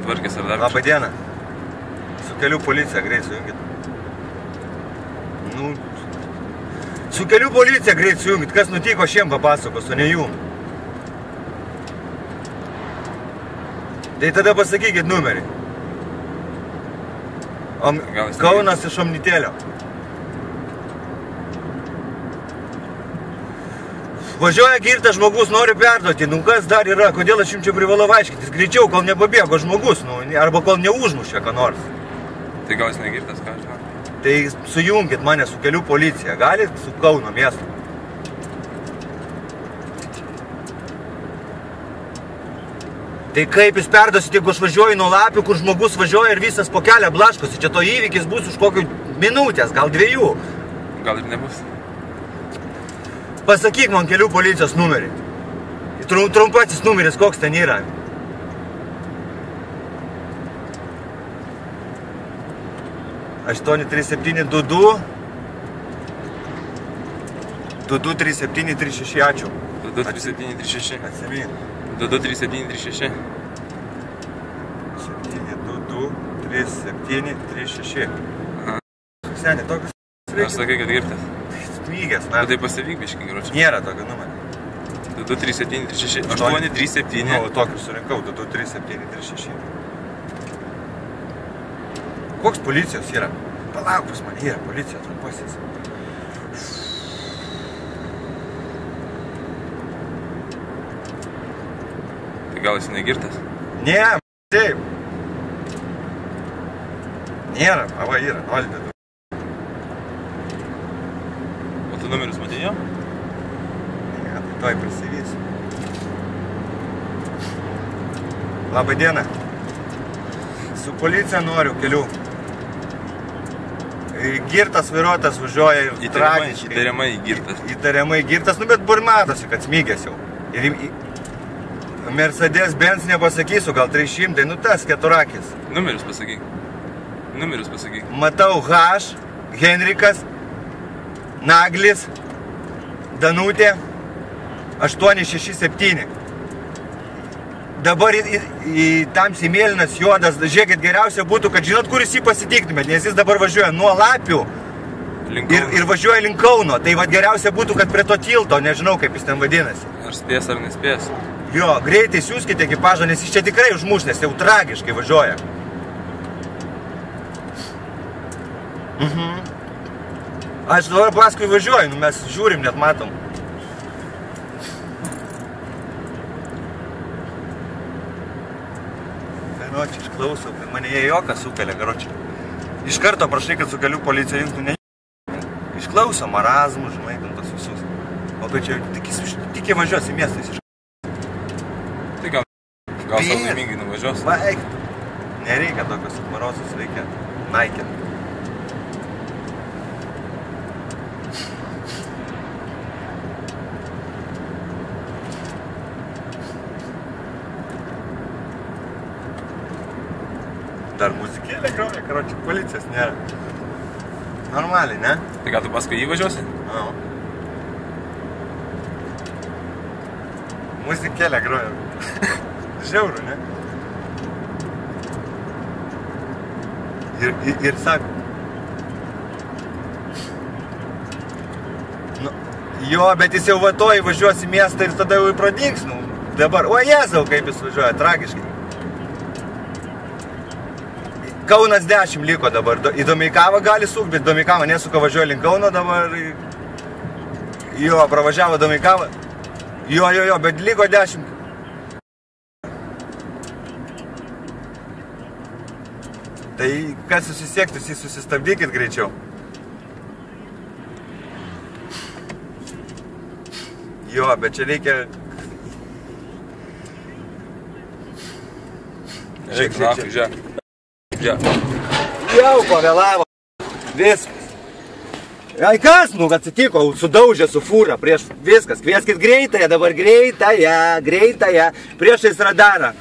sutvarkęs ar dar. Labą dieną. Su kelių policija, greit sujungit. Nu, su kelių policija greit sujungit. Kas nutiko šiem papasakos, o ne jum. Tai tada pasakykit numerį. Kaunas iš Omnitėlio. Važiuoja girtas žmogus, nori perduoti. Nu kas dar yra? Kodėl aš jums čia privalau aiškintis? Greičiau, kol nepabėgo žmogus, nu, arba kol neužmušė ką nors. Tai gal jis negirtas, ką žinau? Tai sujungit mane su kelių policija. Galit su Kauno miestu. Tai kaip jūs perduosit, jeigu aš važiuoju nuo Lapių, kur žmogus važiuoja ir visas po kelią blaškosi. Čia to įvykis bus už kokių minutės, gal 2. Gal ir nebus. Pasakyk man kelių policijos numerį. Trumpasis numeris, koks ten yra. Aštuoni 3722 223736, ačiū. 223736. Atsimyn. 223736. 223736. Aha. Seni, tokius reikia. Aš sakai, kad girtas. Smygės, na. Bet tai pasivyk biškai, geročiai. Nėra tokio numerį. 223736. 837. Nu, tokius surinkau, 223736. Koks policijos yra? Palauk, pas man yra policija trumpasis. Tai gal esi negirtas? Ne, taip. Nėra, va yra, 022. O tu numerius matėjai jo? Ne, tai toj prisivysiu. Labą dieną. Su policija noriu kelių. Girtas vairuotojas važiuoja ir tragiškai. Įtariamai girtas. Įtariamai girtas, nu bet matosi, kad smygęs jau. Ir Mercedes Benz nepasakysiu, gal 300, nu tas keturakis. Numerius pasakyk. Numerius pasakyk. Matau H, Henrikas, Naglis, Danutė, 867. Dabar į tamsiai mėlynas juodas, žiūrėkit, geriausia būtų, kad žinot, kur jis jį pasitiktumėt, nes jis dabar važiuoja nuo Lapių ir važiuoja link Kauno. Tai vat geriausia būtų, kad prie to tilto, nežinau, kaip jis ten vadinasi. Ar spės ar nespės? Jo, greitai siūskite ekipažą, nes jis čia tikrai užmuš, nes jau tragiškai važiuoja. Aš dabar paskui važiuoju, nu mes žiūrim, net matom. Karoči, išklausau, kad mane jie juoką sukelia, karoči. Iš karto prašai, kad su kelių policija jungtų ne... Išklauso marazmų, žinai, ten tos visus. O kad čia tik jie važiuos į miestą, jis iš... Tai gal savo laimingai nuvažiuos? Vaik. Nereikia tokios atmarosus, reikia naikinti. Dar muzikėlė groja, karoči, policijos nėra. Normaliai, ne? Tai gal tu paskui jį važiuosi? O. Muzikėlė groja. Žiauru, ne? Ir sako. Nu, jo, bet jis jau vatoj važiuos į miestą ir tada jau pradings, nu. Dabar, o Jėzau, kaip jis važiuoja, tragiškai. Kaunas 10 liko dabar. Į Domeikavą gali sukt, bet Domeikavą nesuka, važiuoja link Kauno dabar. Jo, pravažiavo Domeikavą. Jo, bet liko 10. Tai kas susisiektus, jį susistabdykit greičiau. Jo, bet čia reikia... Žiūrėk. Jau pavėlavo. Viskas. Ai kas, nu, atsitiko, sudaužė su fūra prieš viskas. Kvieskit greitąją, dabar greitąją. Priešais radarą.